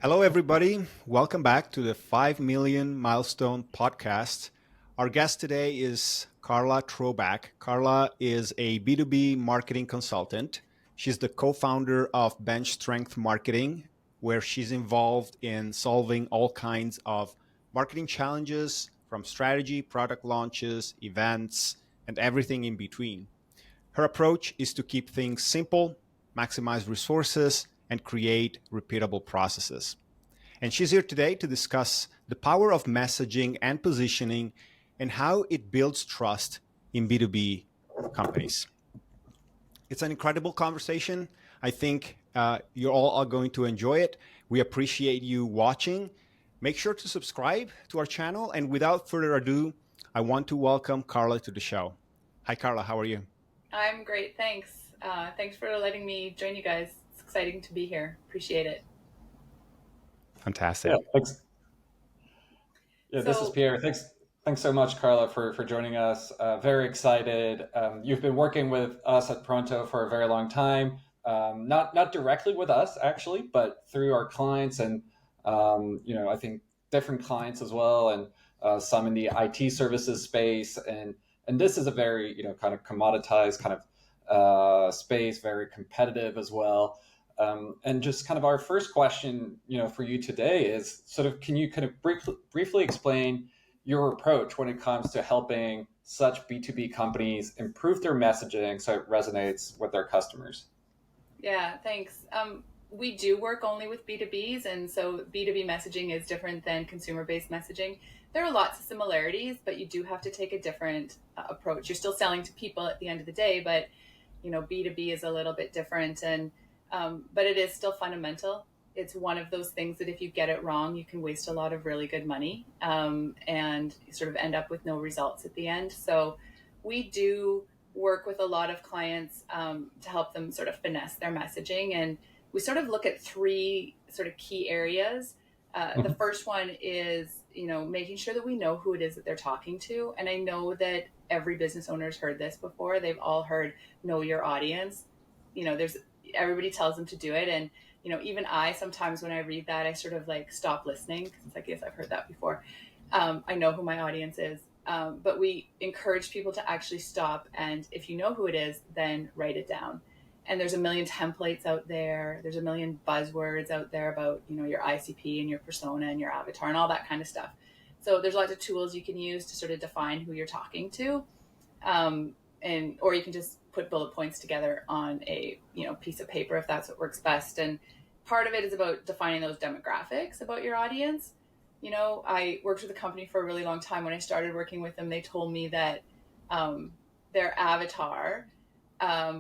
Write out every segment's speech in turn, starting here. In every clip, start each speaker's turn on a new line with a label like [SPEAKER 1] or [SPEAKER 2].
[SPEAKER 1] Hello, everybody. Welcome back to the 5 Million Milestone podcast. Our guest today is Carla Trobak. Carla is a B2B marketing consultant. She's the co founder of Bench Strength Marketing, where she's involved in solving all kinds of marketing challenges from strategy, product launches, events, and everything in between. Her approach is to keep things simple, maximize resources, and create repeatable processes. And she's here today to discuss the power of messaging and positioning and how it builds trust in B2B companies. It's an incredible conversation. I think you all are going to enjoy it. We appreciate you watching. Make sure to subscribe to our channel. And without further ado, I want to welcome Carla to the show. Hi, Carla. How are you?
[SPEAKER 2] I'm great, thanks. Thanks for letting me join you guys. It's exciting to be here. Appreciate it.
[SPEAKER 1] Fantastic.
[SPEAKER 3] Yeah, thanks. Yeah, this is
[SPEAKER 2] So,
[SPEAKER 3] Pierre. Thanks so much, Carla, for joining us. Very excited. You've been working with us at Pronto for a very long time. Not directly with us, actually, but through our clients and, I think different clients as well, and some in the IT services space. And this is a very, kind of commoditized kind of space, very competitive as well. And just kind of our first question, for you today is sort of, can you kind of briefly explain your approach when it comes to helping such B2B companies improve their messaging so it resonates with their customers?
[SPEAKER 2] yeah, thanks. We do work only with B2Bs, and so B2B messaging is different than consumer-based messaging. There are lots of similarities, but you do have to take a different approach. You're still selling to people at the end of the day, but B2B is a little bit different, and but it is still fundamental. It's one of those things that if you get it wrong, you can waste a lot of really good money and sort of end up with no results at the end. So we do work with a lot of clients to help them sort of finesse their messaging. And we sort of look at three sort of key areas. The first one is, making sure that we know who it is that they're talking to. And I know that every business owner's heard this before. They've all heard know your audience. There's everybody tells them to do it. And, even I, sometimes when I read that, I sort of like stop listening because it's like, yes, I've heard that before. I know who my audience is. But we encourage people to actually stop. And if you know who it is, then write it down. And there's a million templates out there. There's a million buzzwords out there about, your ICP and your persona and your avatar and all that kind of stuff. So there's lots of tools you can use to sort of define who you're talking to. Or you can just put bullet points together on a piece of paper if that's what works best. And part of it is about defining those demographics about your audience. I worked with a company for a really long time. When I started working with them, they told me that their avatar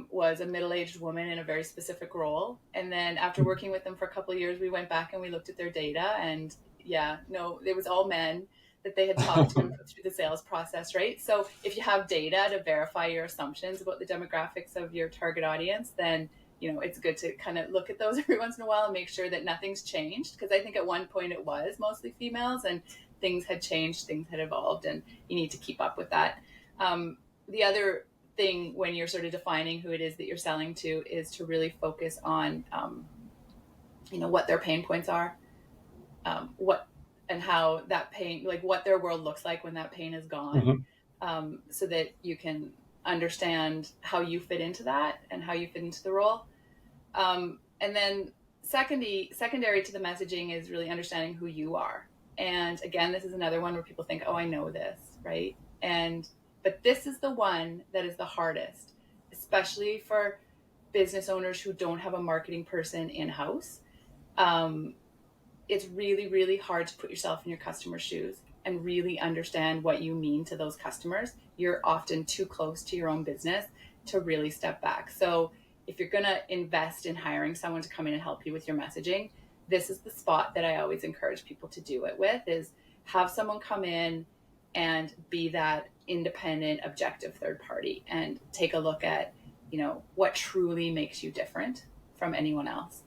[SPEAKER 2] was a middle-aged woman in a very specific role. And then after working with them for a couple of years, we went back and we looked at their data, and it was all men that they had talked to and put through the sales process, right? So if you have data to verify your assumptions about the demographics of your target audience, then it's good to kind of look at those every once in a while and make sure that nothing's changed. Because I think at one point it was mostly females and things had changed, things had evolved, and you need to keep up with that. The other thing when you're sort of defining who it is that you're selling to is to really focus on, what their pain points are, what and how that pain, like what their world looks like when that pain is gone, so that you can understand how you fit into that and how you fit into the role. And then secondary to the messaging is really understanding who you are. And again, this is another one where people think, oh, I know this, right? But this is the one that is the hardest, especially for business owners who don't have a marketing person in-house. It's really, really hard to put yourself in your customer's shoes and really understand what you mean to those customers. You're often too close to your own business to really step back. So if you're going to invest in hiring someone to come in and help you with your messaging, this is the spot that I always encourage people to do it with, is have someone come in and be that independent, objective third party and take a look at, what truly makes you different from anyone else.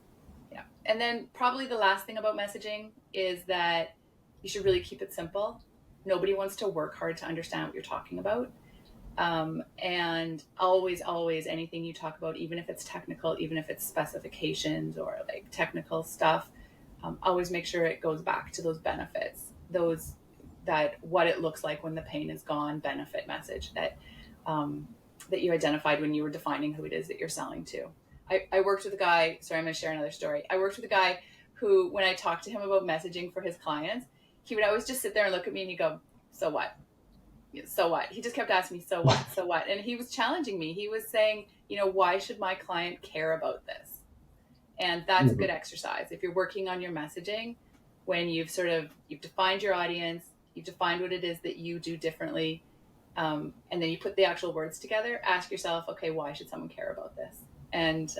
[SPEAKER 2] Yeah. And then probably the last thing about messaging is that you should really keep it simple. Nobody wants to work hard to understand what you're talking about. And always, anything you talk about, even if it's technical, even if it's specifications or like technical stuff, always make sure it goes back to those benefits, those that what it looks like when the pain is gone benefit message that you identified when you were defining who it is that you're selling to. I worked with a guy, sorry, I'm going to share another story. I worked with a guy who, when I talked to him about messaging for his clients, he would always just sit there and look at me and he'd go, so what? So what? He just kept asking me, so what? So what? And he was challenging me. He was saying, why should my client care about this? And that's a good exercise. If you're working on your messaging, when you've defined your audience, you've defined what it is that you do differently, and then you put the actual words together, ask yourself, okay, why should someone care about this? And,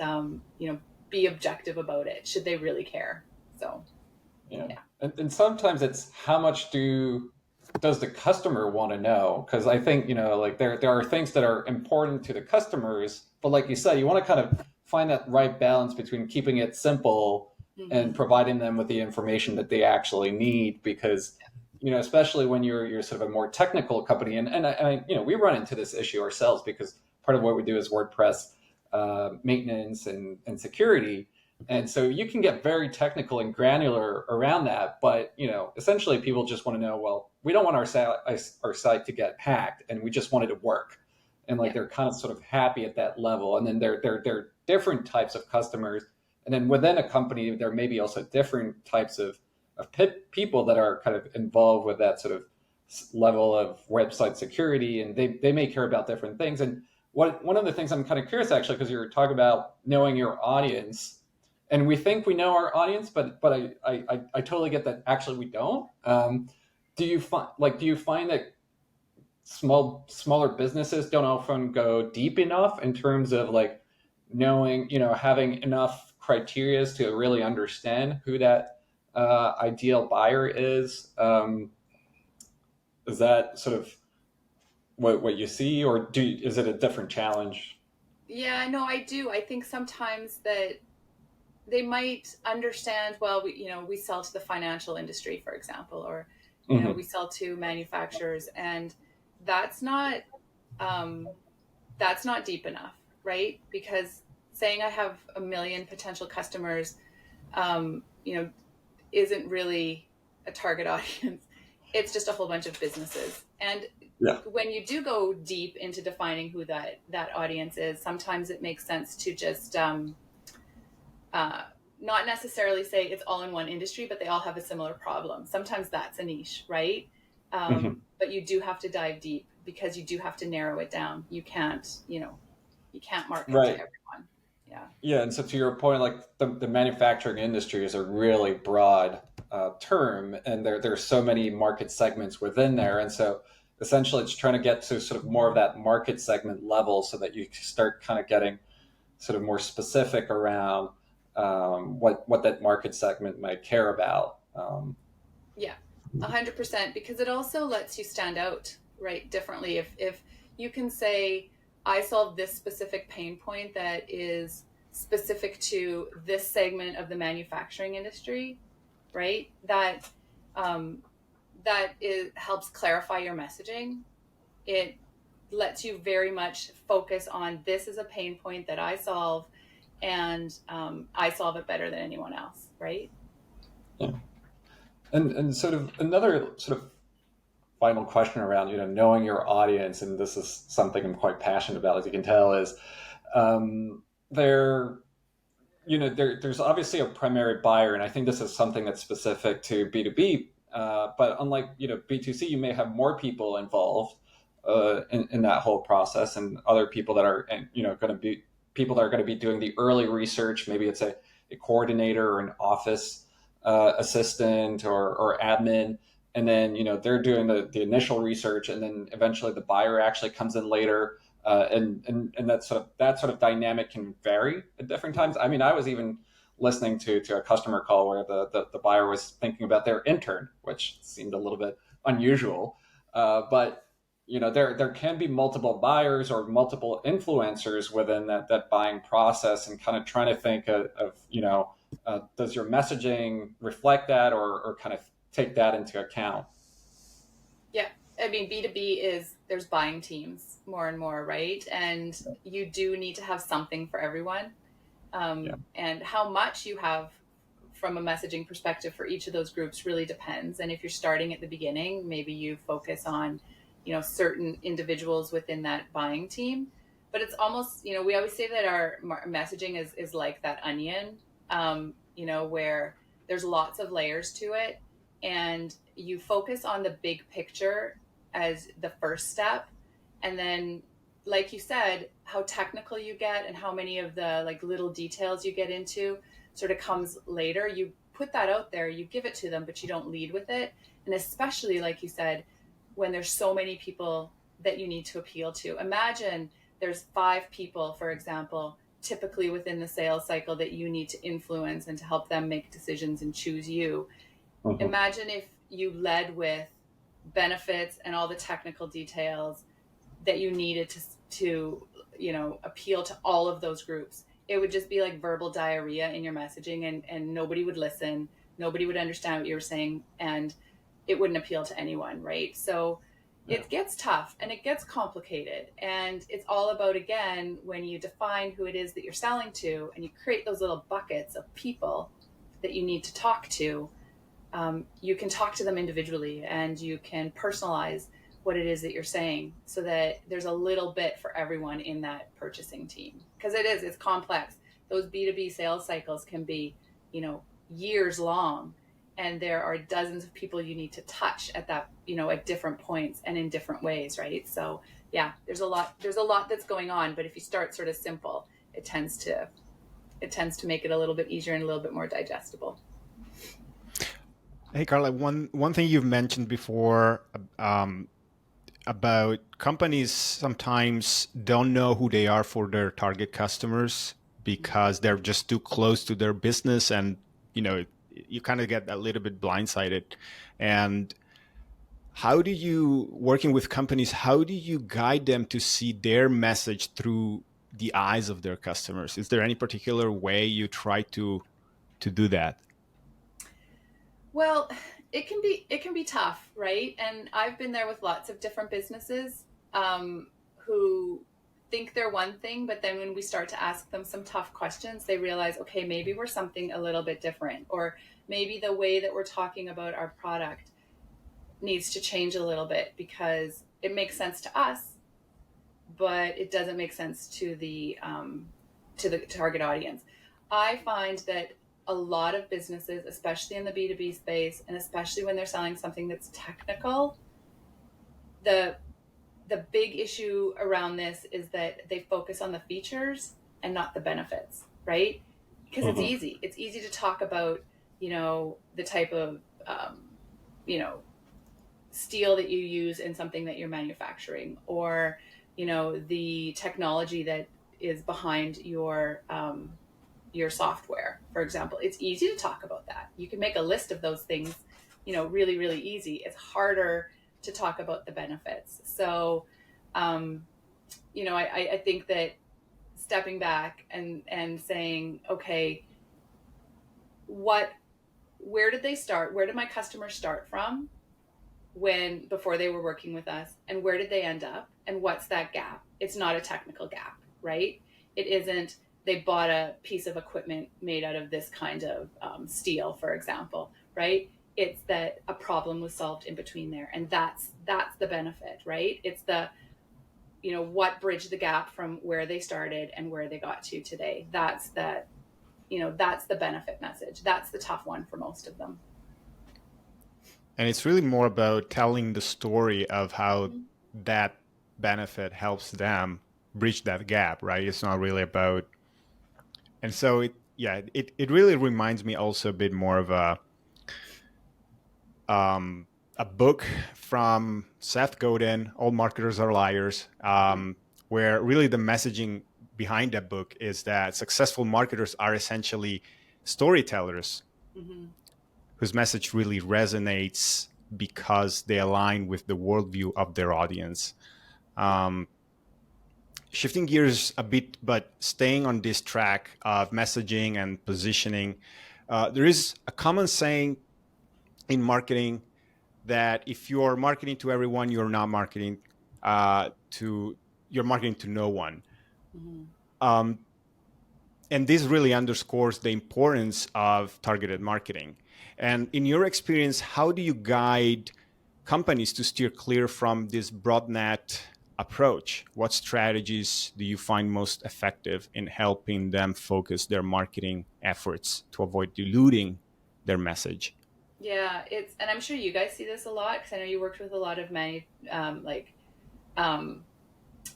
[SPEAKER 2] be objective about it. Should they really care? So,
[SPEAKER 3] yeah. And sometimes it's how much does the customer want to know? Because I think, like there are things that are important to the customers, but like you said, you want to kind of find that right balance between keeping it simple and providing them with the information that they actually need. Because, especially when you're sort of a more technical company, and I we run into this issue ourselves because part of what we do is WordPress maintenance and security. And so you can get very technical and granular around that, but essentially people just want to know, well, we don't want our site to get hacked, and we just want it to work, and like they're kind of sort of happy at that level. And then there are different types of customers, and then within a company there may be also different types of people that are kind of involved with that sort of level of website security, and they may care about different things. And one of the things I'm kind of curious actually, because you were talking about knowing your audience. And we think we know our audience, but I totally get that actually we don't. Do you find that smaller businesses don't often go deep enough in terms of like knowing, having enough criteria to really understand who that ideal buyer is? Is that sort of what you see, or is it a different challenge?
[SPEAKER 2] Yeah, no, I do. I think sometimes that they might understand, well, we sell to the financial industry, for example, or we sell to manufacturers, and that's not deep enough, right? Because saying I have a million potential customers isn't really a target audience. It's just a whole bunch of businesses. And when you do go deep into defining who that audience is, sometimes it makes sense to just not necessarily say it's all in one industry, but they all have a similar problem. Sometimes that's a niche, right? But you do have to dive deep, because you do have to narrow it down. You can't market to everyone.
[SPEAKER 3] Yeah, and so to your point, like the manufacturing industry is a really broad term, and there's so many market segments within there, and so essentially it's trying to get to sort of more of that market segment level so that you start kind of getting sort of more specific around what that market segment might care about.
[SPEAKER 2] Yeah, 100%, because it also lets you stand out, right, differently. If you can say, I solve this specific pain point that is specific to this segment of the manufacturing industry, right? That helps clarify your messaging. It lets you very much focus on, this is a pain point that I solve, and I solve it better than anyone else, right?
[SPEAKER 3] Yeah. And sort of another sort of final question around knowing your audience, and this is something I'm quite passionate about, as you can tell, is there there's obviously a primary buyer, and I think this is something that's specific to B2B, but unlike B2C, you may have more people involved in that whole process, and other people that are going to be people that are going to be doing the early research. Maybe it's a coordinator or an office assistant or admin, and then they're doing the initial research, and then eventually the buyer actually comes in later. And that sort of dynamic can vary at different times. I mean, I was even listening to a customer call where the buyer was thinking about their intern, which seemed a little bit unusual. But there can be multiple buyers or multiple influencers within that buying process, and kind of trying to think of does your messaging reflect that, or kind of take that into account?
[SPEAKER 2] Yeah. I mean, B2B there's buying teams more and more, right? And you do need to have something for everyone. And how much you have from a messaging perspective for each of those groups really depends. And if you're starting at the beginning, maybe you focus on, certain individuals within that buying team. But it's almost, we always say that our messaging is like that onion, where there's lots of layers to it. And you focus on the big picture as the first step. And then, like you said, how technical you get and how many of the like little details you get into sort of comes later. You put that out there, you give it to them, but you don't lead with it. And especially, like you said, when there's so many people that you need to appeal to. Imagine there's 5 people, for example, typically within the sales cycle that you need to influence and to help them make decisions and choose you. Mm-hmm. Imagine if you led with benefits and all the technical details that you needed to appeal to all of those groups. It would just be like verbal diarrhea in your messaging, and nobody would listen. Nobody would understand what you were saying, and it wouldn't appeal to anyone, right? So it gets tough and it gets complicated, and it's all about, again, when you define who it is that you're selling to and you create those little buckets of people that you need to talk to, you can talk to them individually and you can personalize what it is that you're saying so that there's a little bit for everyone in that purchasing team. Because it's complex. Those B2B sales cycles can be, years long, and there are dozens of people you need to touch at that, at different points and in different ways, right? So yeah, there's a lot that's going on, but if you start sort of simple, it tends to make it a little bit easier and a little bit more digestible.
[SPEAKER 1] Hey, Carla, one thing you've mentioned before, about companies sometimes don't know who they are for their target customers because they're just too close to their business, and you kind of get a little bit blindsided. And how do you, working with companies, how do you guide them to see their message through the eyes of their customers? Is there any particular way you try to do that?
[SPEAKER 2] Well, it can be tough, right? And I've been there with lots of different businesses who think they're one thing, but then when we start to ask them some tough questions, they realize, okay, maybe we're something a little bit different, or maybe the way that we're talking about our product needs to change a little bit because it makes sense to us, but it doesn't make sense to the target audience. I find that a lot of businesses, especially in the B2B space, and especially when they're selling something that's technical, the big issue around this is that they focus on the features and not the benefits, right? Because it's easy. It's easy to talk about, the type of, steel that you use in something that you're manufacturing, or, the technology that is behind your software, for example. It's easy to talk about that. You can make a list of those things, really, really easy. It's harder to talk about the benefits. So, I think that stepping back and saying, okay, where did they start? Where did my customers start from before they were working with us? And where did they end up? And what's that gap? It's not a technical gap, right? It isn't, they bought a piece of equipment made out of this kind of steel, for example, right? It's that a problem was solved in between there. And that's the benefit, right? It's the, what bridged the gap from where they started and where they got to today. That's the benefit message. That's the tough one for most of them.
[SPEAKER 1] And it's really more about telling the story of how that benefit helps them bridge that gap, right? It's not really about, and so it really reminds me also a bit more of a book from Seth Godin, All Marketers Are Liars, where really the messaging behind that book is that successful marketers are essentially storytellers whose message really resonates because they align with the worldview of their audience. Shifting gears a bit, but staying on this track of messaging and positioning, there is a common saying in marketing that if you're marketing to everyone, you're not marketing you're marketing to no one. And this really underscores the importance of targeted marketing. And in your experience, how do you guide companies to steer clear from this broad net approach? What strategies do you find most effective in helping them focus their marketing efforts to avoid diluting their message?
[SPEAKER 2] Yeah, and I'm sure you guys see this a lot because I know you worked with a lot of like um,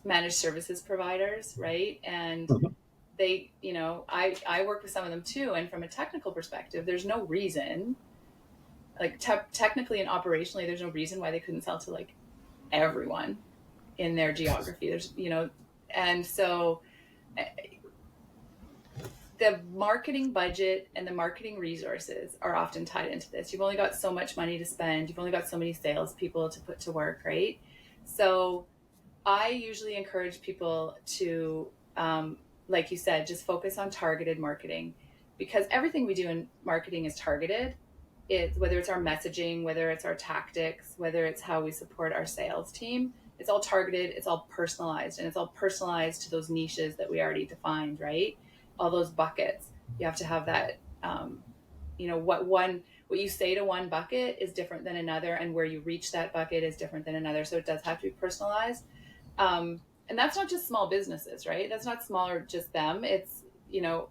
[SPEAKER 2] managed services providers, right? And they, I work with some of them too. And from a technical perspective, there's no reason, like technically and operationally, there's no reason why they couldn't sell to like everyone in their geography. And so the marketing budget and the marketing resources are often tied into this. You've only got so much money to spend. You've only got so many salespeople to put to work, right? So I usually encourage people to, like you said, just focus on targeted marketing, because everything we do in marketing is targeted. Whether it's our messaging, whether it's our tactics, whether it's how we support our sales team, it's all targeted, it's all personalized, and it's all personalized to those niches that we already defined, right? All those buckets. You have to have that, what you say to one bucket is different than another, and where you reach that bucket is different than another. So it does have to be personalized. And that's not just small businesses, right? That's not small or just them. It's,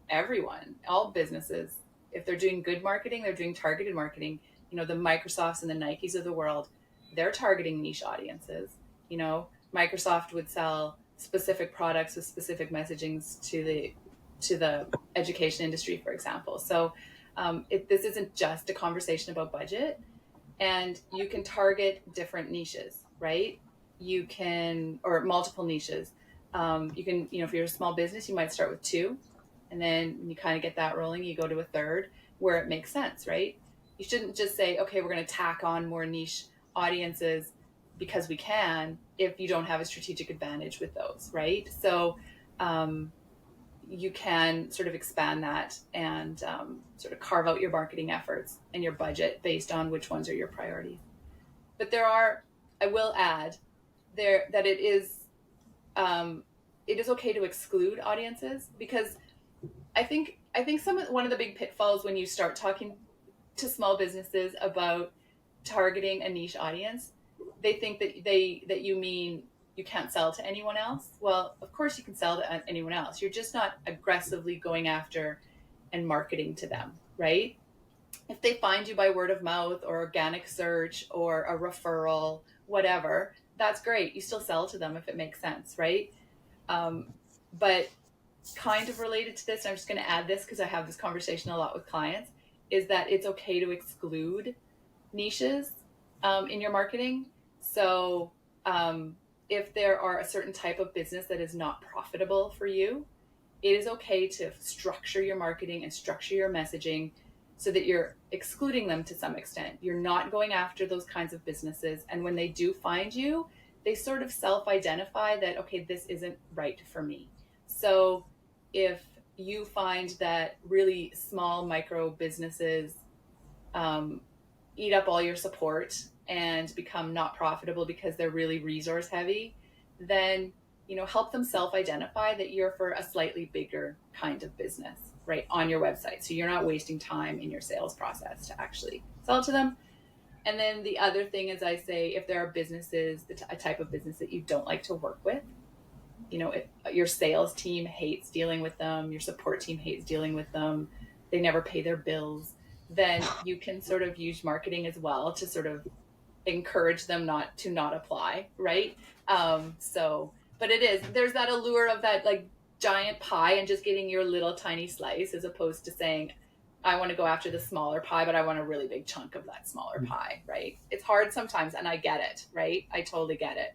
[SPEAKER 2] everyone, all businesses. If they're doing good marketing, they're doing targeted marketing. The Microsofts and the Nikes of the world, they're targeting niche audiences. Microsoft would sell specific products with specific messagings to the education industry, for example. So this isn't just a conversation about budget, and you can target different niches, right? Or multiple niches. You can, if you're a small business, you might start with two, and then when you kind of get that rolling, you go to a third where it makes sense, right? You shouldn't just say, okay, we're going to tack on more niche audiences because we can, if you don't have a strategic advantage with those, right? So you can sort of expand that and sort of carve out your marketing efforts and your budget based on which ones are your priorities. But I will add that it is okay to exclude audiences, because I think one of the big pitfalls when you start talking to small businesses about targeting a niche audience, they think that you mean you can't sell to anyone else. Well, of course you can sell to anyone else. You're just not aggressively going after and marketing to them, right? If they find you by word of mouth or organic search or a referral, whatever, that's great. You still sell to them if it makes sense, right? But kind of related to this, and I'm just going to add this because I have this conversation a lot with clients, is that it's okay to exclude niches in your marketing. So if there are a certain type of business that is not profitable for you, it is okay to structure your marketing and structure your messaging so that you're excluding them to some extent. You're not going after those kinds of businesses. And when they do find you, they sort of self-identify that, okay, this isn't right for me. So if you find that really small micro businesses eat up all your support and become not profitable because they're really resource heavy, then help them self-identify that you're for a slightly bigger kind of business, right, on your website, so you're not wasting time in your sales process to actually sell to them. And then the other thing is, I say, if there are businesses, a type of business that you don't like to work with, if your sales team hates dealing with them, your support team hates dealing with them, they never pay their bills, then you can sort of use marketing as well to sort of encourage them not apply, right? But there's that allure of that like giant pie and just getting your little tiny slice, as opposed to saying, I want to go after the smaller pie, but I want a really big chunk of that smaller pie, right? It's hard sometimes, and I get it, right? I totally get it.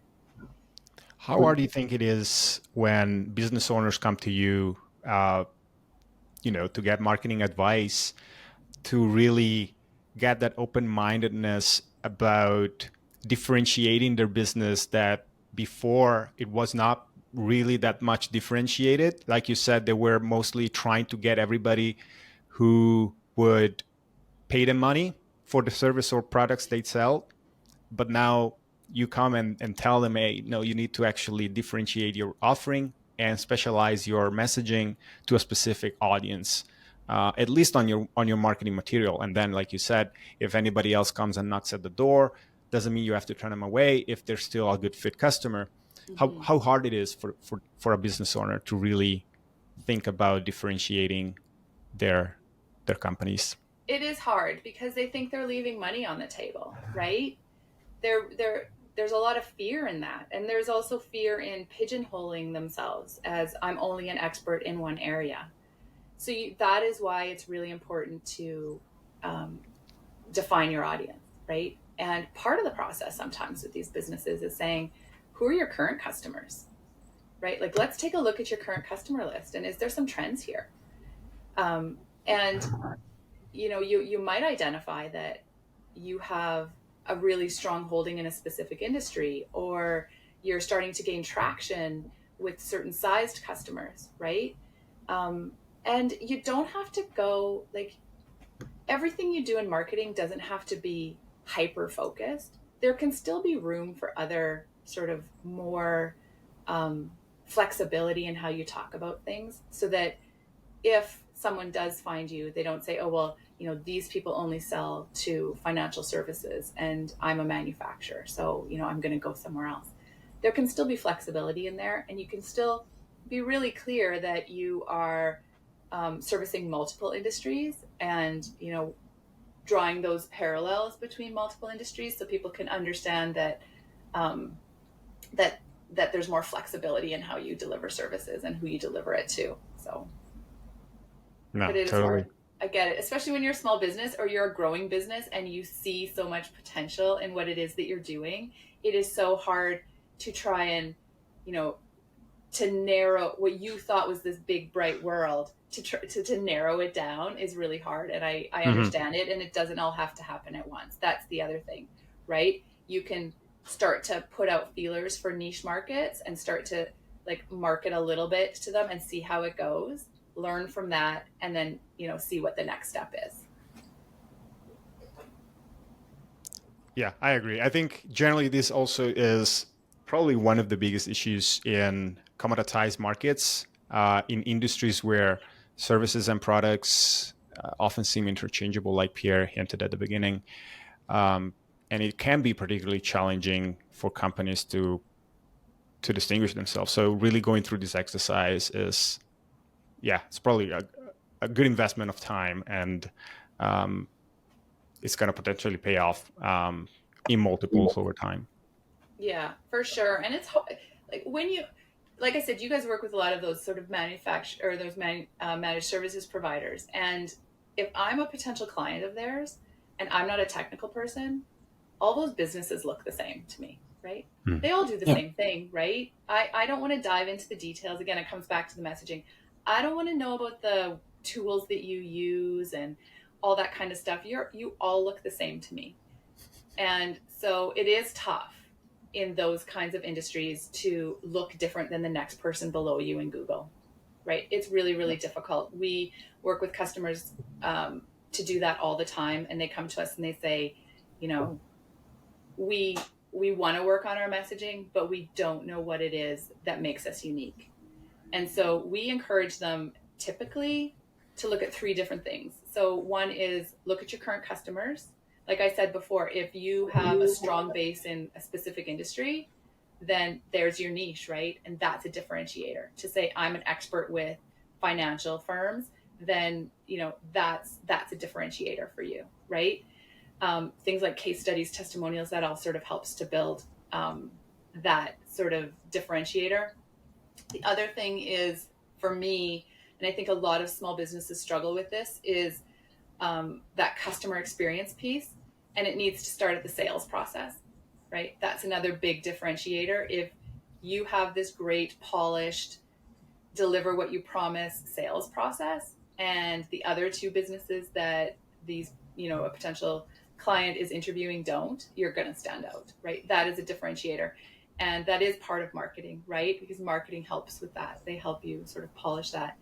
[SPEAKER 1] How hard do you think it is when business owners come to you, to get marketing advice, to really get that open-mindedness about differentiating their business that before it was not really that much differentiated? Like you said, they were mostly trying to get everybody who would pay them money for the service or products they sell. But now you come and tell them, hey, no, you need to actually differentiate your offering and specialize your messaging to a specific audience, at least on your marketing material. And then, like you said, if anybody else comes and knocks at the door, doesn't mean you have to turn them away if they're still a good fit customer.
[SPEAKER 2] Mm-hmm.
[SPEAKER 1] How hard it is for a business owner to really think about differentiating their companies.
[SPEAKER 2] It is hard because they think they're leaving money on the table, right? There's a lot of fear in that, and there's also fear in pigeonholing themselves as I'm only an expert in one area. So that is why it's really important to define your audience, right? And part of the process sometimes with these businesses is saying, who are your current customers, right? Like, let's take a look at your current customer list, and is there some trends here? And you might identify that you have a really strong holding in a specific industry, or you're starting to gain traction with certain sized customers, right? And you don't have to go, like, everything you do in marketing doesn't have to be hyper focused. There can still be room for other sort of more flexibility in how you talk about things, so that if someone does find you, they don't say, oh, well, these people only sell to financial services and I'm a manufacturer, so, I'm going to go somewhere else. There can still be flexibility in there, and you can still be really clear that you are servicing multiple industries, and, drawing those parallels between multiple industries so people can understand that that there's more flexibility in how you deliver services and who you deliver it to. So
[SPEAKER 1] No,
[SPEAKER 2] but it is
[SPEAKER 1] totally.
[SPEAKER 2] hard. I get it, especially when you're a small business or you're a growing business and you see so much potential in what it is that you're doing. It is so hard to try and, to narrow what you thought was this big, bright world, to narrow it down is really hard. And I understand it, and it doesn't all have to happen at once. That's the other thing, right? You can start to put out feelers for niche markets and start to market a little bit to them and see how it goes, learn from that, and then see what the next step is.
[SPEAKER 1] Yeah, I agree. I think generally this also is probably one of the biggest issues in commoditized markets, in industries where services and products often seem interchangeable, like Pierre hinted at the beginning. And it can be particularly challenging for companies to distinguish themselves. So really going through this exercise is, it's probably a good investment of time, and it's going to potentially pay off in multiples over time.
[SPEAKER 2] Yeah, for sure. And it's like when you, like I said, you guys work with a lot of those sort of manufacturer or those managed services providers. And if I'm a potential client of theirs and I'm not a technical person, all those businesses look the same to me, right? They all do the same thing, right? I don't want to dive into the details. Again, it comes back to the messaging. I don't want to know about the tools that you use and all that kind of stuff. You all look the same to me. And so it is tough in those kinds of industries to look different than the next person below you in Google, right? It's really, really difficult. We work with customers to do that all the time. And they come to us and they say, we want to work on our messaging, but we don't know what it is that makes us unique. And so we encourage them typically to look at 3 different things. So one is look at your current customers. Like I said before, if you have a strong base in a specific industry, then there's your niche, right? And that's a differentiator. To say I'm an expert with financial firms, then that's a differentiator for you, right? Things like case studies, testimonials, that all sort of helps to build that sort of differentiator. The other thing is, for me, and I think a lot of small businesses struggle with this, is that customer experience piece, and it needs to start at the sales process, right? That's another big differentiator. If you have this great, polished, deliver what you promise sales process, and the other 2 businesses that these, a potential client is interviewing don't, you're going to stand out, right? That is a differentiator. And that is part of marketing, right? Because marketing helps with that. They help you sort of polish that.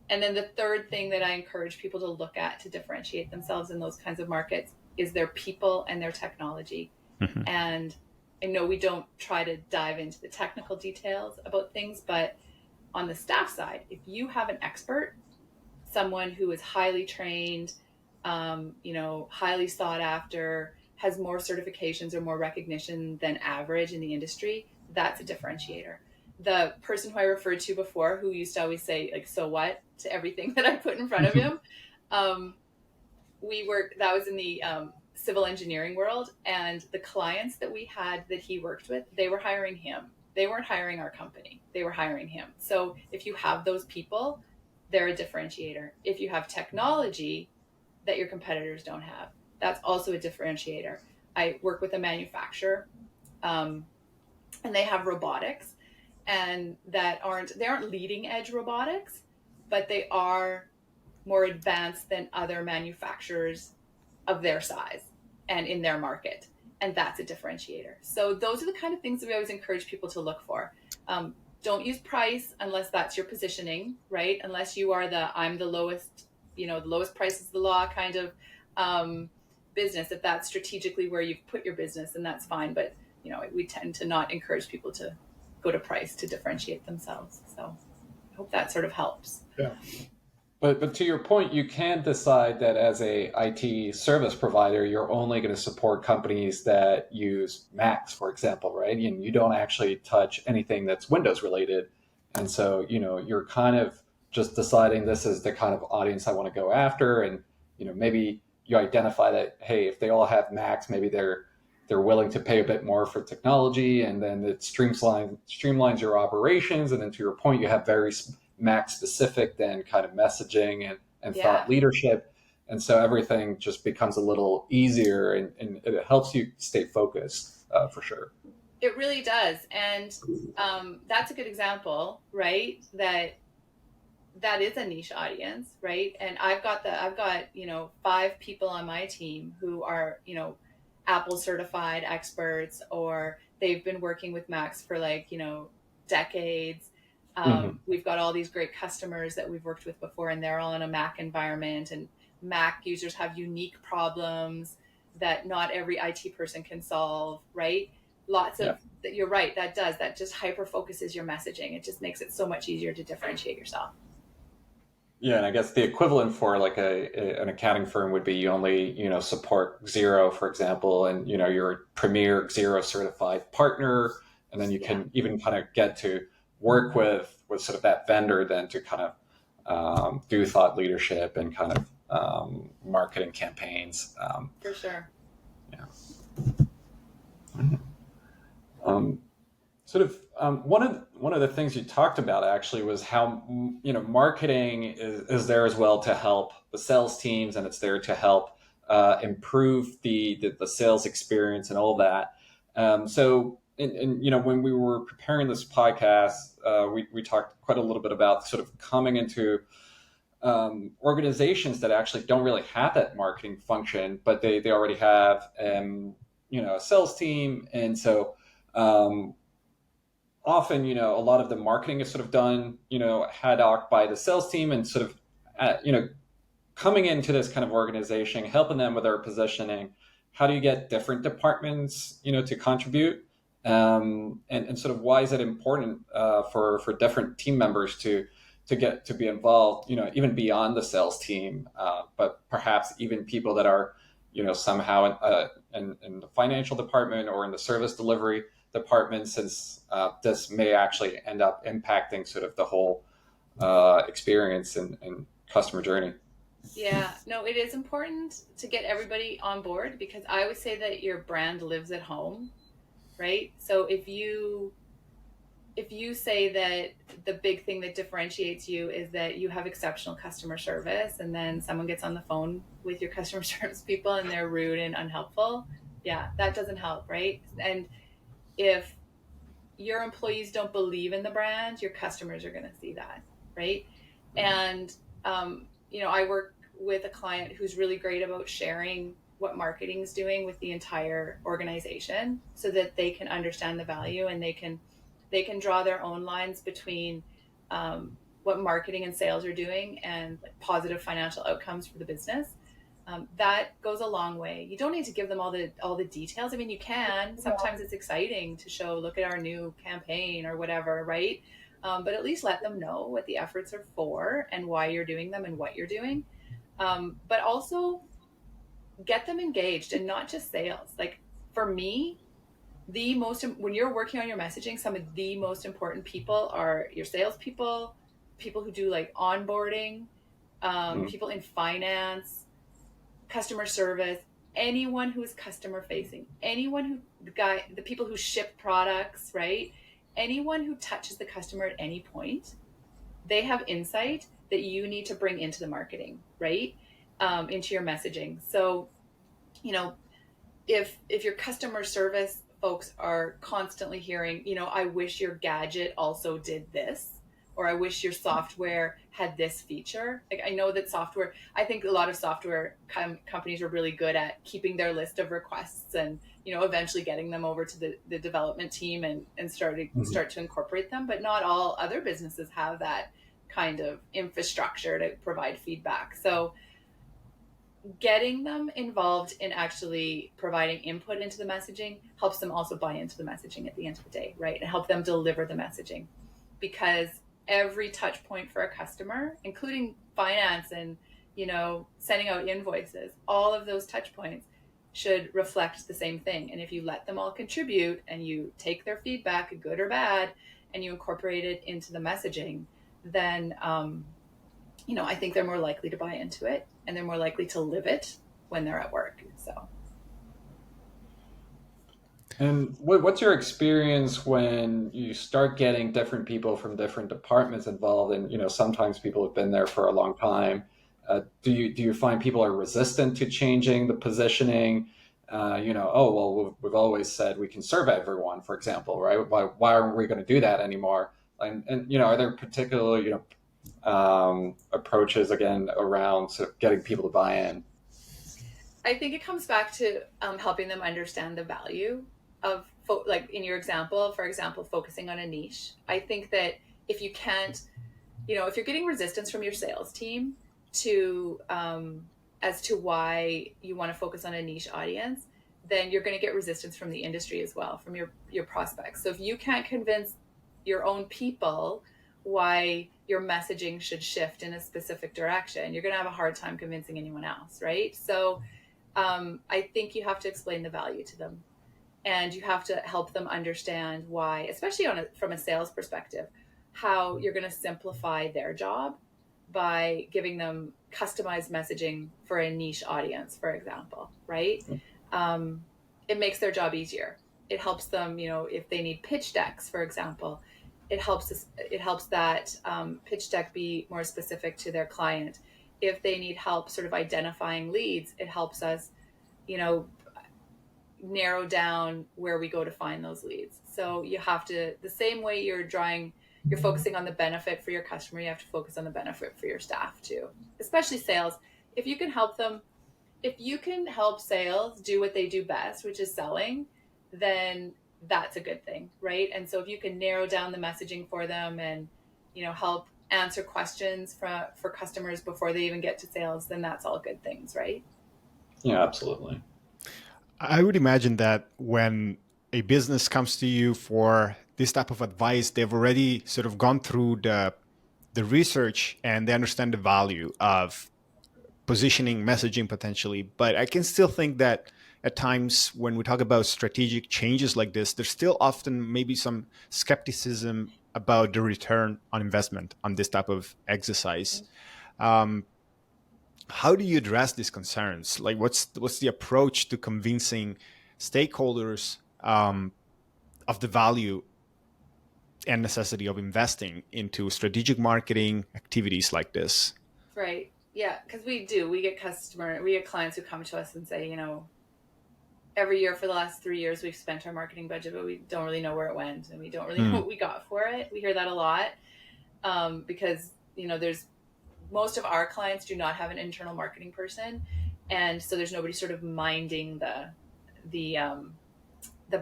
[SPEAKER 2] And then the third thing that I encourage people to look at to differentiate themselves in those kinds of markets is their people and their technology. And I know we don't try to dive into the technical details about things, but on the staff side, if you have an expert, someone who is highly trained, highly sought after, has more certifications or more recognition than average in the industry, that's a differentiator. The person who I referred to before, who used to always say, like, so what to everything that I put in front of him, that was in the civil engineering world, and the clients that we had that he worked with, they were hiring him. They weren't hiring our company. They were hiring him. So if you have those people, they're a differentiator. If you have technology that your competitors don't have, that's also a differentiator. I work with a manufacturer, and they have robotics, and they aren't leading edge robotics, but they are more advanced than other manufacturers of their size and in their market. And that's a differentiator. So those are the kind of things that we always encourage people to look for. Don't use price unless that's your positioning, right? Unless you are I'm the lowest, the lowest price is the law kind of business. If that's strategically where you've put your business, then that's fine. But, we tend to not encourage people to go to price to differentiate themselves. So I hope that sort of helps.
[SPEAKER 3] Yeah. But to your point, you can decide that as a IT service provider, you're only going to support companies that use Macs, for example, right? And you don't actually touch anything that's Windows related. And so, you're kind of just deciding this is the kind of audience I want to go after. And, maybe you identify that, hey, if they all have Macs, maybe they're willing to pay a bit more for technology, and then it streamlines your operations. And then to your point, you have very Mac specific then kind of messaging and thought leadership. And so everything just becomes a little easier, and it helps you stay focused for sure.
[SPEAKER 2] It really does. And that's a good example, right? That is a niche audience, right? And I've got 5 people on my team who are, Apple certified experts, or they've been working with Macs for decades. We've got all these great customers that we've worked with before, and they're all in a Mac environment, and Mac users have unique problems that not every IT person can solve, right? You're right, that just hyper focuses your messaging. It just makes it so much easier to differentiate yourself.
[SPEAKER 3] Yeah, and I guess the equivalent for like an accounting firm would be you only support Xero, for example, and you're a premier Xero certified partner, and then you can even kind of get to work with sort of that vendor then to kind of do thought leadership and kind of marketing campaigns.
[SPEAKER 2] For sure.
[SPEAKER 3] Yeah. One of the things you talked about actually was how marketing is there as well to help the sales teams, and it's there to help improve the sales experience and all that. So when we were preparing this podcast, we talked quite a little bit about sort of coming into organizations that actually don't really have that marketing function, but they already have a sales team, and so often, a lot of the marketing is sort of done, ad hoc by the sales team, and sort of, coming into this kind of organization, helping them with their positioning. How do you get different departments, to contribute? And sort of why is it important for different team members to get to be involved, even beyond the sales team, but perhaps even people that are, somehow in the financial department or in the service delivery department, since this may actually end up impacting sort of the whole experience and customer journey.
[SPEAKER 2] Yeah, no, it is important to get everybody on board, because I would say that your brand lives at home, right? So if you say that the big thing that differentiates you is that you have exceptional customer service, and then someone gets on the phone with your customer service people and they're rude and unhelpful, yeah, that doesn't help, right? And if your employees don't believe in the brand, your customers are going to see that, right? And I work with a client who's really great about sharing what marketing is doing with the entire organization, so that they can understand the value, and they can draw their own lines between what marketing and sales are doing, and positive financial outcomes for the business. That goes a long way. You don't need to give them all the details. I mean, you can. Sometimes it's exciting to show, look at our new campaign or whatever, right? but at least let them know what the efforts are for and why you're doing them and what you're doing. But also get them engaged, and not just sales. Like for me, when you're working on your messaging, some of the most important people are your salespeople, people who do like onboarding, people in finance, customer service, anyone who's customer facing, anyone who the people who ship products, right? Anyone who touches the customer at any point, they have insight that you need to bring into the marketing, right? Into your messaging. So, you know, if your customer service folks are constantly hearing, I wish your gadget also did this, or I wish your software had this feature. Like I know that I think a lot of software companies are really good at keeping their list of requests and, eventually getting them over to the development team and start to incorporate them. But not all other businesses have that kind of infrastructure to provide feedback. So getting them involved in actually providing input into the messaging helps them also buy into the messaging at the end of the day, right? And help them deliver the messaging, because every touch point for a customer, including finance and, sending out invoices, all of those touch points should reflect the same thing. And if you let them all contribute and you take their feedback, good or bad, and you incorporate it into the messaging, then, I think they're more likely to buy into it, and they're more likely to live it when they're at work. So.
[SPEAKER 3] And what's your experience when you start getting different people from different departments involved? And sometimes people have been there for a long time. Do you find people are resistant to changing the positioning? Oh well, we've always said we can serve everyone, for example, right? Why aren't we going to do that anymore? And are there particular approaches again around sort of getting people to buy in?
[SPEAKER 2] I think it comes back to helping them understand the value of, like in your example, for example, focusing on a niche. I think that if you can't, if you're getting resistance from your sales team to as to why you want to focus on a niche audience, then you're going to get resistance from the industry as well, from your prospects. So if you can't convince your own people why your messaging should shift in a specific direction, you're going to have a hard time convincing anyone else, right? So I think you have to explain the value to them, and you have to help them understand why, especially from a sales perspective, how you're going to simplify their job by giving them customized messaging for a niche audience, for example, right? It makes their job easier. It helps them, if they need pitch decks, for example, it helps that pitch deck be more specific to their client. If they need help sort of identifying leads, it helps us, narrow down where we go to find those leads. So you have to, the same way you're focusing on the benefit for your customer, you have to focus on the benefit for your staff too, especially sales. If you can help sales do what they do best, which is selling, then that's a good thing, right? And so if you can narrow down the messaging for them and, help answer questions for customers before they even get to sales, then that's all good things, right?
[SPEAKER 3] Yeah, absolutely.
[SPEAKER 1] I would imagine that when a business comes to you for this type of advice, they've already sort of gone through the research and they understand the value of positioning, messaging potentially. But I can still think that at times when we talk about strategic changes like this, there's still often maybe some skepticism about the return on investment on this type of exercise. How do you address these concerns? Like, what's the approach to convincing stakeholders of the value and necessity of investing into strategic marketing activities like this?
[SPEAKER 2] Right. Yeah, because we get clients who come to us and say, every year for the last 3 years we've spent our marketing budget, but we don't really know where it went, and we don't really know what we got for it. We hear that a lot because there's most of our clients do not have an internal marketing person, and so there's nobody sort of minding the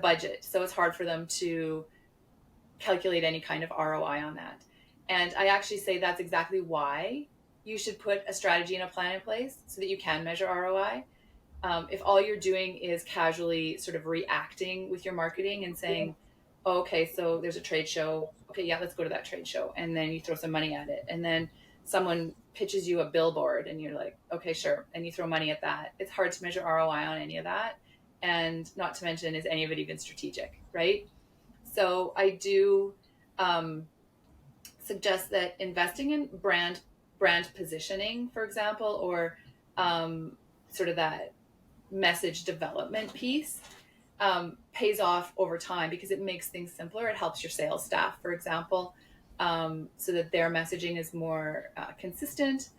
[SPEAKER 2] budget. So it's hard for them to calculate any kind of ROI on that. And I actually say that's exactly why you should put a strategy and a plan in place so that you can measure ROI. If all you're doing is casually sort of reacting with your marketing and saying, oh, okay, so there's a trade show. okay, yeah, let's go to that trade show. And then you throw some money at it. And then someone pitches you a billboard and you're like, okay, sure. And you throw money at that. It's hard to measure ROI on any of that. And not to mention, is any of it even strategic, right? So I do suggest that investing in brand positioning, for example, or sort of that message development piece pays off over time because it makes things simpler. It helps your sales staff, for example, so that their messaging is more consistent.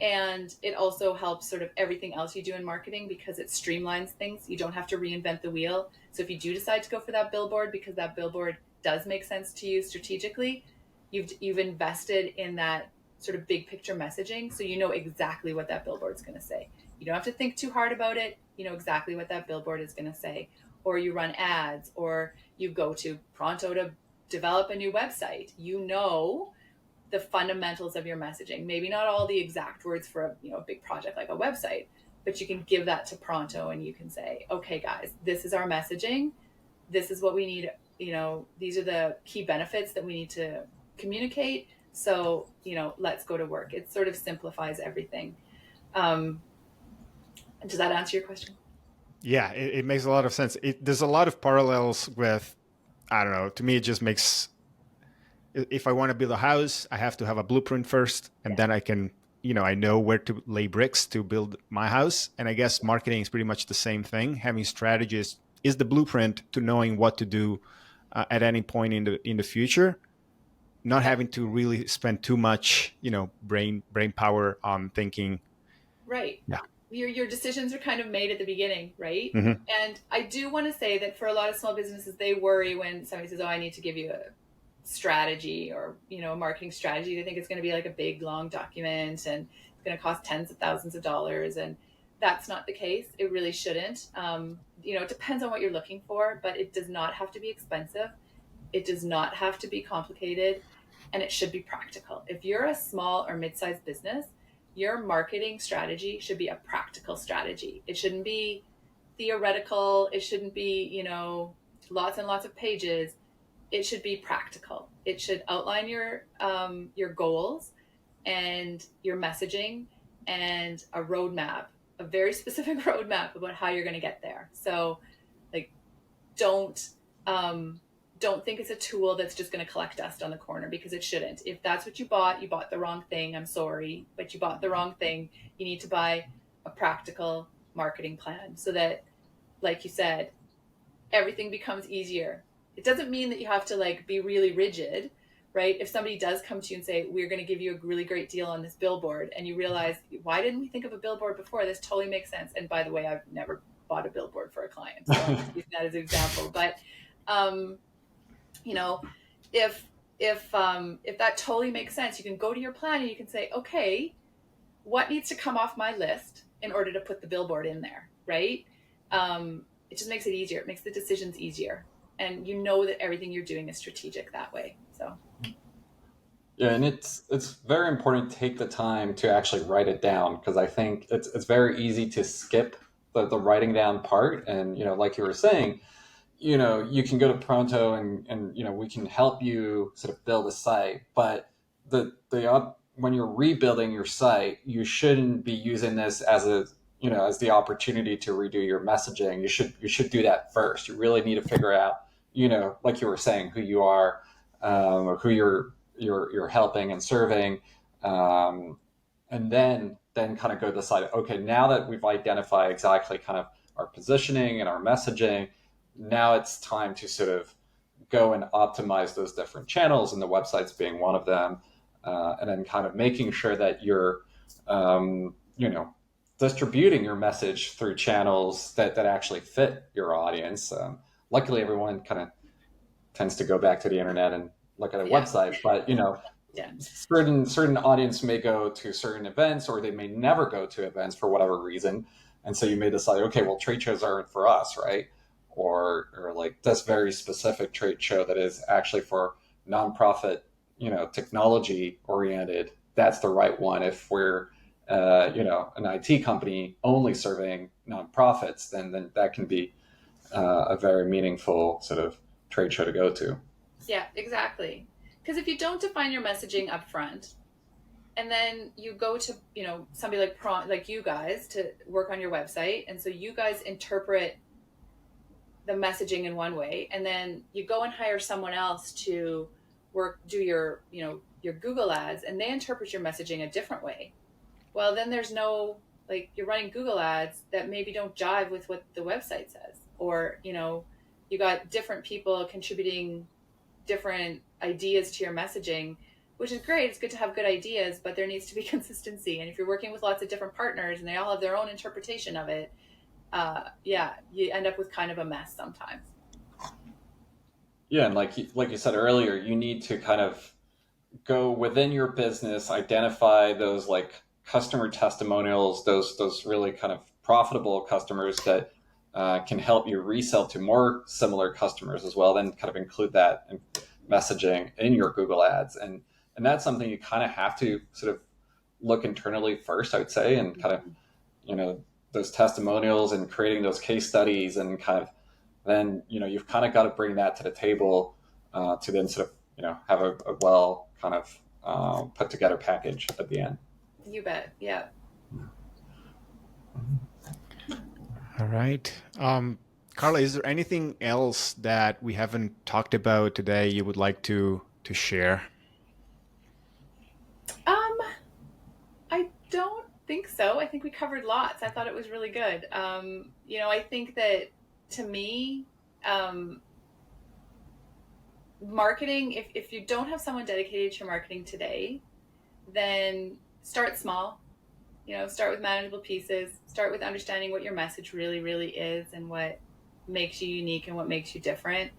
[SPEAKER 2] And it also helps sort of everything else you do in marketing because it streamlines things. You don't have to reinvent the wheel. So if you do decide to go for that billboard because that billboard does make sense to you strategically, you've invested in that sort of big picture messaging, so you know exactly what that billboard's going to say. You don't have to think too hard about it. You know exactly what that billboard is going to say. Or you run ads, or you go to Pronto to develop a new website. You know the fundamentals of your messaging. Maybe not all the exact words for a big project like a website, but you can give that to Pronto and you can say, okay, guys, this is our messaging. This is what we need. These are the key benefits that we need to communicate. So, let's go to work. It sort of simplifies everything. Does that answer your question?
[SPEAKER 1] Yeah, it makes a lot of sense. There's a lot of parallels with, I don't know, to me, it just makes, if I want to build a house, I have to have a blueprint first, and then I can, I know where to lay bricks to build my house. And I guess marketing is pretty much the same thing. Having strategies is the blueprint to knowing what to do at any point in the future, not having to really spend too much, brain power on thinking.
[SPEAKER 2] Right.
[SPEAKER 1] Yeah.
[SPEAKER 2] Your decisions are kind of made at the beginning, right?
[SPEAKER 1] Mm-hmm.
[SPEAKER 2] And I do want to say that for a lot of small businesses, they worry when somebody says, oh, I need to give you a strategy or, a marketing strategy. They think it's going to be like a big, long document and it's going to cost tens of thousands of dollars. And that's not the case. It really shouldn't. It depends on what you're looking for, but it does not have to be expensive. It does not have to be complicated, and it should be practical. If you're a small or mid-sized business, your marketing strategy should be a practical strategy. It shouldn't be theoretical. It shouldn't be, lots and lots of pages. It should be practical. It should outline your goals and your messaging and a roadmap, a very specific roadmap about how you're going to get there. So, don't think it's a tool that's just going to collect dust on the corner, because it shouldn't. If that's what you bought the wrong thing. I'm sorry, but you bought the wrong thing. You need to buy a practical marketing plan so that, like you said, everything becomes easier. It doesn't mean that you have to be really rigid, right? If somebody does come to you and say, we're going to give you a really great deal on this billboard, and you realize, why didn't we think of a billboard before? This totally makes sense. And by the way, I've never bought a billboard for a client, so I'm just using that as an example. But if that totally makes sense, you can go to your plan and you can say, okay, what needs to come off my list in order to put the billboard in there, right? It just makes it easier. It makes the decisions easier, and you know that everything you're doing is strategic that way. So
[SPEAKER 3] yeah, and it's very important to take the time to actually write it down, because I think it's very easy to skip the writing down part. And like you were saying, you can go to Pronto and we can help you sort of build a site, but when you're rebuilding your site, you shouldn't be using this as as the opportunity to redo your messaging. You should do that first. You really need to figure out, like you were saying, who you are, or who you're helping and serving, and then kind of go decide, okay, now that we've identified exactly kind of our positioning and our messaging, now it's time to sort of go and optimize those different channels, and the websites being one of them, and then kind of making sure that you're, distributing your message through channels that actually fit your audience. Luckily, everyone kind of tends to go back to the internet and look at a website, but
[SPEAKER 2] yeah.
[SPEAKER 3] certain audience may go to certain events, or they may never go to events for whatever reason, and so you may decide, okay, well, trade shows aren't for us, right? Or like this very specific trade show that is actually for nonprofit, technology oriented. That's the right one. If we're an IT company only serving nonprofits, then that can be a very meaningful sort of trade show to go to.
[SPEAKER 2] Yeah, exactly. Because if you don't define your messaging up front, and then you go to, somebody like you guys to work on your website, and so you guys interpret the messaging in one way, and then you go and hire someone else to do your Google ads, and they interpret your messaging a different way. Well, then there's no, like, you're running Google ads that maybe don't jive with what the website says, or you got different people contributing different ideas to your messaging, which is great. It's good to have good ideas, but there needs to be consistency. And if you're working with lots of different partners and they all have their own interpretation of it, you end up with kind of a mess sometimes.
[SPEAKER 3] Yeah, and like you said earlier, you need to kind of go within your business, identify those like customer testimonials, those really kind of profitable customers that can help you resell to more similar customers as well. Then kind of include that in messaging in your Google ads, and that's something you kind of have to sort of look internally first, I would say, and kind of those testimonials and creating those case studies, and kind of then you've kind of got to bring that to the table to then sort of have a well kind of put together package at the end.
[SPEAKER 2] You bet. Yeah.
[SPEAKER 1] All right. Carla, is there anything else that we haven't talked about today you would like to share?
[SPEAKER 2] I don't think so. I think we covered lots. I thought it was really good. I think that, to me, marketing, if you don't have someone dedicated to your marketing today, then start small. Start with manageable pieces. Start with understanding what your message really, really is, and what makes you unique and what makes you different.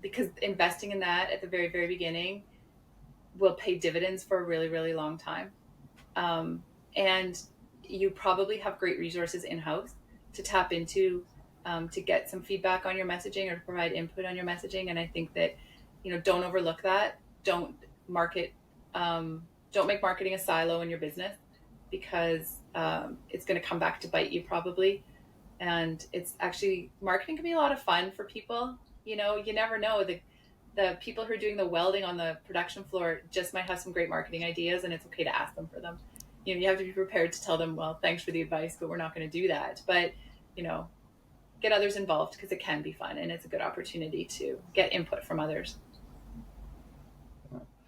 [SPEAKER 2] Because investing in that at the very, very beginning will pay dividends for a really, really long time. And you probably have great resources in-house to tap into, to get some feedback on your messaging or to provide input on your messaging. And I think that, don't overlook that. Don't make marketing a silo in your business, because it's going to come back to bite you probably. And it's actually, marketing can be a lot of fun for people. You never know. The people who are doing the welding on the production floor just might have some great marketing ideas, and it's okay to ask them for them. You have to be prepared to tell them, well, thanks for the advice, but we're not going to do that. But, get others involved, because it can be fun, and it's a good opportunity to get input from others.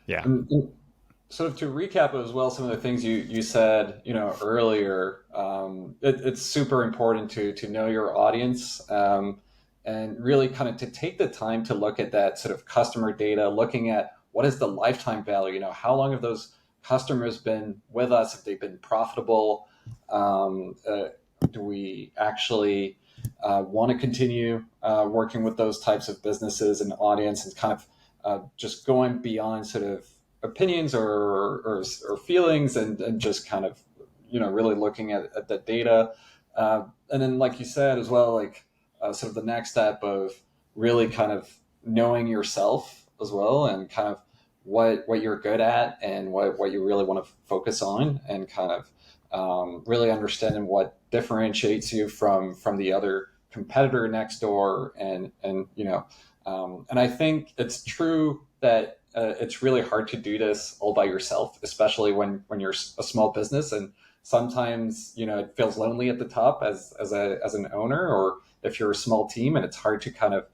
[SPEAKER 1] Yeah.
[SPEAKER 3] And sort of to recap as well, some of the things you said, earlier, it's super important to know your audience, and really kind of to take the time to look at that sort of customer data, looking at what is the lifetime value, how long have those customers been with us, if they've been profitable, do we actually want to continue working with those types of businesses and audience, and kind of just going beyond sort of opinions or feelings, and just kind of really looking at the data, and then, like you said as well, like sort of the next step of really kind of knowing yourself as well, and kind of what you're good at, and what you really want to focus on, and kind of really understanding what differentiates you from the other competitor next door, and I think it's true that it's really hard to do this all by yourself, especially when you're a small business, and sometimes it feels lonely at the top as an owner, or if you're a small team, and it's hard to kind of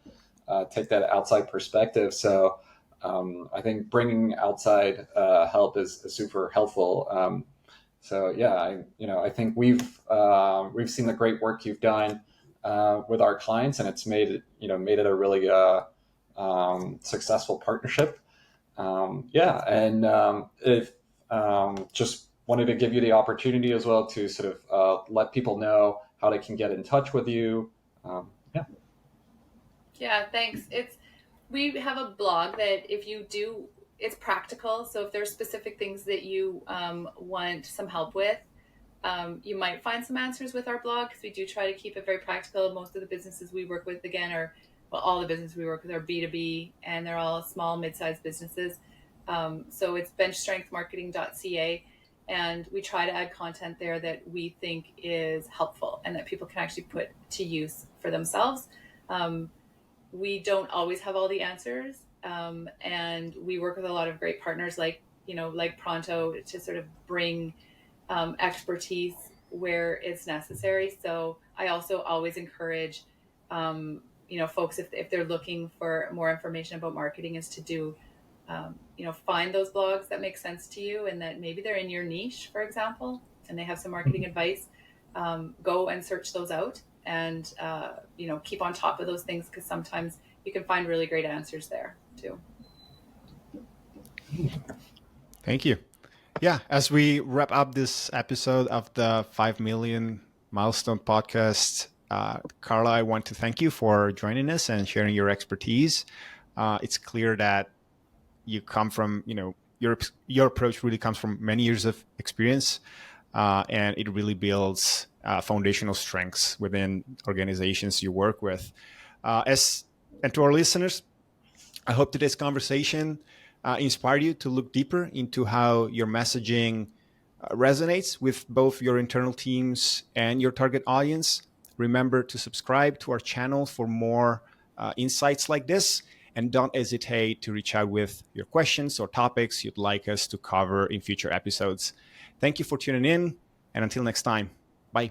[SPEAKER 3] take that outside perspective. So I think bringing outside help is super helpful. So yeah, I think we've seen the great work you've done with our clients, and it's made it a really successful partnership. If just wanted to give you the opportunity as well to sort of let people know how they can get in touch with you.
[SPEAKER 2] Yeah, thanks. We have a blog that, if you do, it's practical. So if there's specific things that you want some help with, you might find some answers with our blog, because we do try to keep it very practical. Most of the businesses we work with, again, all the businesses we work with are B2B, and they're all small, mid-sized businesses. So it's benchstrengthmarketing.ca, and we try to add content there that we think is helpful and that people can actually put to use for themselves. We don't always have all the answers, And we work with a lot of great partners like Pronto to sort of bring expertise where it's necessary. So I also always encourage, folks if they're looking for more information about marketing, is to do, find those blogs that make sense to you and that maybe they're in your niche, for example, and they have some marketing advice. Go and search those out and, keep on top of those things because sometimes you can find really great answers there too.
[SPEAKER 1] Thank you. Yeah, as we wrap up this episode of the 5 Million Milestone podcast, Carla, I want to thank you for joining us and sharing your expertise. It's clear that you come from, your approach really comes from many years of experience, and it really builds foundational strengths within organizations you work with. And to our listeners, I hope today's conversation inspired you to look deeper into how your messaging resonates with both your internal teams and your target audience. Remember to subscribe to our channel for more insights like this. And don't hesitate to reach out with your questions or topics you'd like us to cover in future episodes. Thank you for tuning in. And until next time, bye.